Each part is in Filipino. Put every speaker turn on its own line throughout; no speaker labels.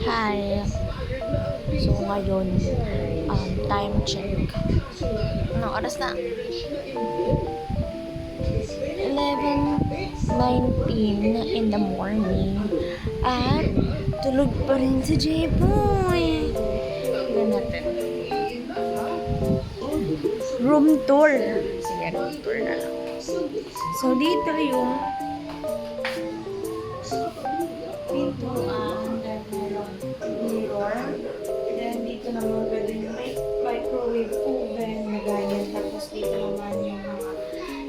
Hi. So ngayon, time check. Ano oras na? 11:19 in the morning. At tulog pa rin si J-Boy. Tignan natin. Room tour. Sige, room tour na lang. So dito yung pintuan, then merong mirror, then dito naman pwede yung microwave oven na ganyan, tapos dito naman yung mga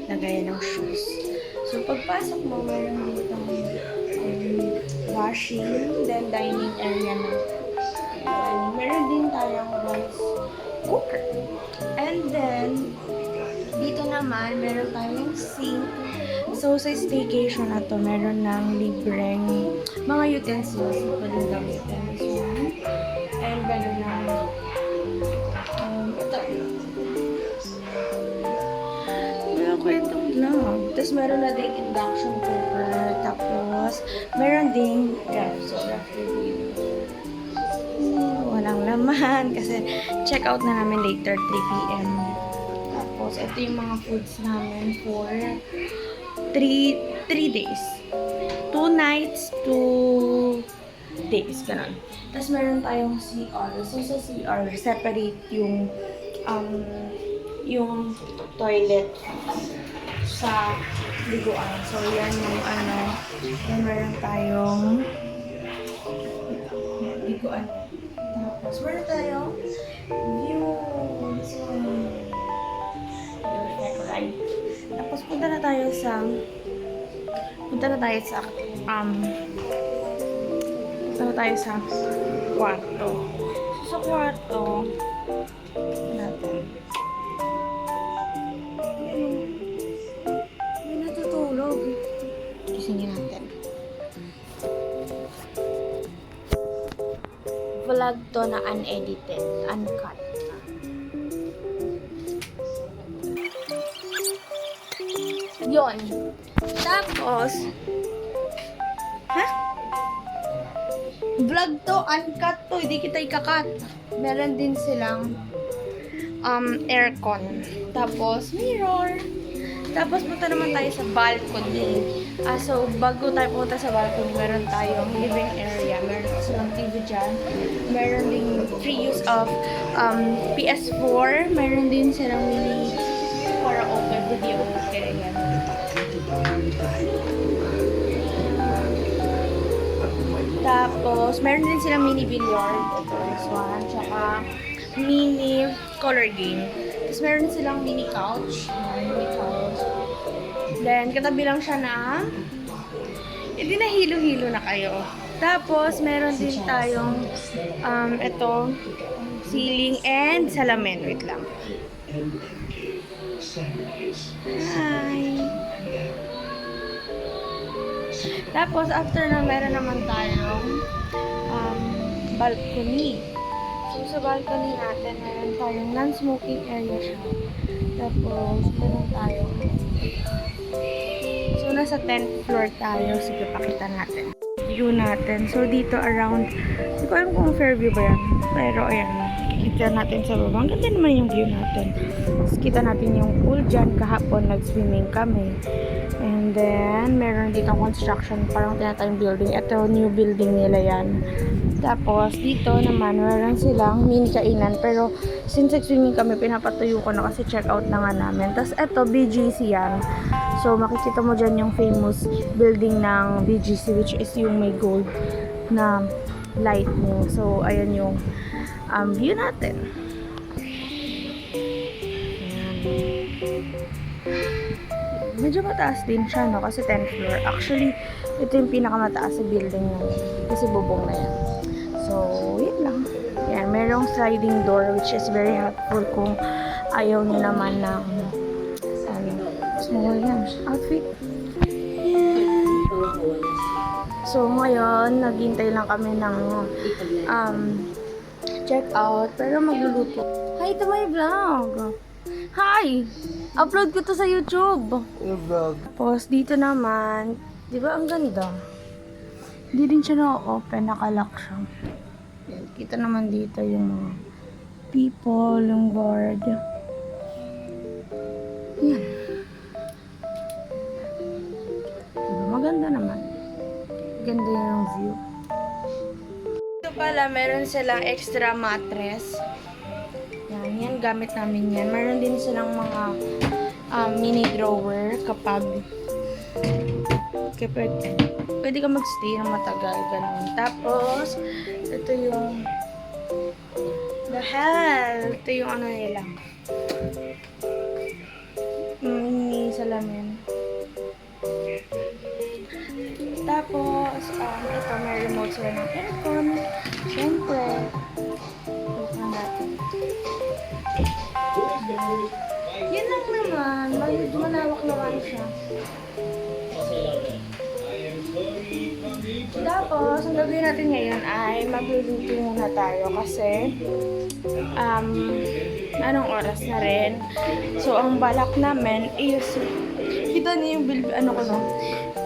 lagayan ng shoes. So pagpasok mo, meron dito washing, then dining area na. Meron din tayong rice cooker. And then, dito naman, meron tayong sink. So, sa staycation na to, meron ng libreng mga utensils na pwedeng gamitin. And meron ng ito. Meron kwentong vlog. Tapos, meron na ding induction cooker. Tapos, meron ding so, walang laman kasi check out na namin later 3 p.m. Tapos, ito yung mga foods namin for 3 days. 2 nights, 2 days. Ganun. Tapos, meron tayong CR. So, sa CR, separate yung toilet sa liguan. So, yan yung Then, meron tayong liguan. Tapos, meron tayong view. So, tapos punta na tayo sa kwarto. So, sa kwarto natin. May natutulog. Gisingin natin. Vlog to na unedited, uncut. Yon. Tapos, vlog to, uncut to, hindi kita ikakat. Meron din silang aircon. Tapos, mirror. Tapos, punta naman tayo sa balcony. So, bago tayo punta sa balcony, meron tayong living area. Meron silang TV dyan. Meron din free use of PS4. Meron din silang mini para open video. Kaya yan. Tapos, meron din silang mini billiard. Ito, this one. Tsaka, mini color game. Tapos, meron silang mini couch. Mini couch. Then, katabi lang siya na hindi na hilo-hilo na kayo. Tapos, meron din tayong ito, ceiling and salamin. Wait lang. Hi! Tapos, after na, meron naman tayong balcony. So, sa balcony natin, meron tayong non-smoking area siya. Tapos, meron tayong so, nasa 10th floor tayo. Sige, pakita natin. View natin. So, dito around, hindi ko alam kung Fairview ba yan. Pero, ayan. Kita natin sa baba. Ang ganda naman yung view natin. Tapos, kita natin yung pool dyan. Kahapon, nag-swimming kami. And then, meron dito construction. Parang tinatayong building. Ito, new building nila yan. Tapos, dito naman, meron silang mini kainan. Pero, since nag-swimming kami, pinapatuyo ko na kasi check out na nga namin. Tapos, ito, BGC yan. So, makikita mo dyan yung famous building ng BGC, which is yung may gold na lightning. So, ayan yung view natin. Ayan. Medyo mataas din siya, no? Kasi 10th floor. Actually, ito yung pinakamataas sa building na yun. Kasi bubong na yan. So, yun lang. Yan, merong sliding door, which is very helpful kung ayaw nyo naman ng small yan, outfit. Yan. So, ngayon, naghintay lang kami ng check out, pero magluluto. Hi, ito may vlog. Hi! Upload ko to sa YouTube.
Yung vlog.
Tapos, dito naman, di ba ang ganda? Hindi din siya na-open, nakalock siya. Yan, kita naman dito yung mga people, yung board. Yan. Diba, maganda naman. Ganda yung view. Ito pala, meron silang extra mattress. Yan, gamit namin yan. Meron din silang mga mini drawer kapag pwede ka magstay na matagal, ganun. Tapos, ito yung the hell! Ito yung ano nila. Mini salamin. Tapos, ito, may remote sila ng aircon. Siyempre, bukan natin. Yun lang naman. Malawak naman siya. Tapos, ang gagawin natin ngayon ay magluluto muna tayo kasi anong oras na rin. So, ang balak namin is kita niyo yung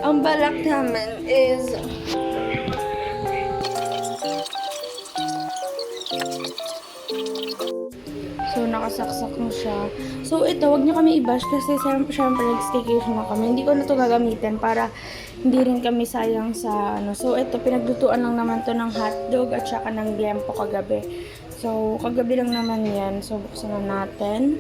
ang balak namin is so, nakasaksak na siya. So, ito, wag niyo kami i-bash kasi syempre nag-staycation na kami. Hindi ko na ito gagamitin para hindi rin kami sayang sa ano. So, ito, pinaglutuan lang naman to ng hotdog at saka ng liempo kagabi. So, kagabi lang naman yan. So, buksan na natin.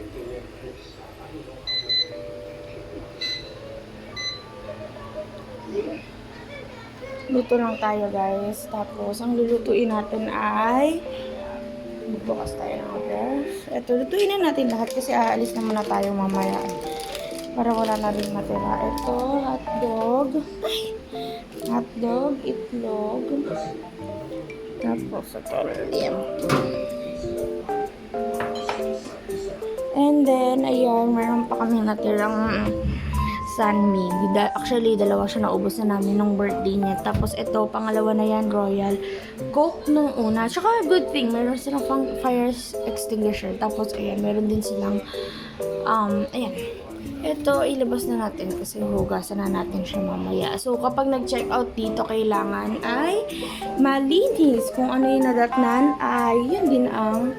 Luto lang tayo, guys. Tapos, ang lulutuin natin ay bukas tayo ng brush. Ito, lutuin na natin lahat kasi aalis na muna tayo mamaya. Para wala na rin matira. Ito, hotdog. Hotdog, itlog. Tapos, ito, liempo. And then, ayan, meron pa kami natirang Sunmi. Actually, dalawa siya naubos na namin nung birthday niya. Tapos, ito, pangalawa na yan, Royal Coke nung una. Tsaka, good thing, meron silang fire extinguisher. Tapos, ayan, meron din silang, ayan. Ito, ilabas na natin kasi hugasan na natin siya mamaya. So, kapag nag-check out dito, kailangan ay malinis. Kung ano yung nadatnan, ay yun din ang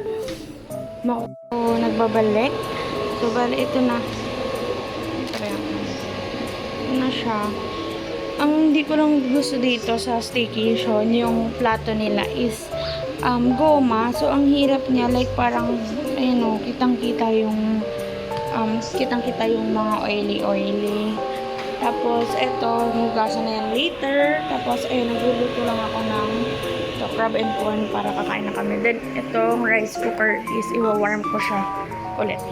nagbabalik. So, bali, ito na. Na siya. Ang hindi ko lang gusto dito sa staycation, yung plato nila is goma. So, ang hirap niya, like parang, ayun o, kitang-kita yung mga oily. Tapos, eto, hugasan na yan later. Tapos, ayun, nagluluto lang ako ng crab and corn para kakain na kami. Then, etong rice cooker is iwa-warm ko siya ulit.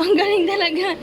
Ang galing talaga.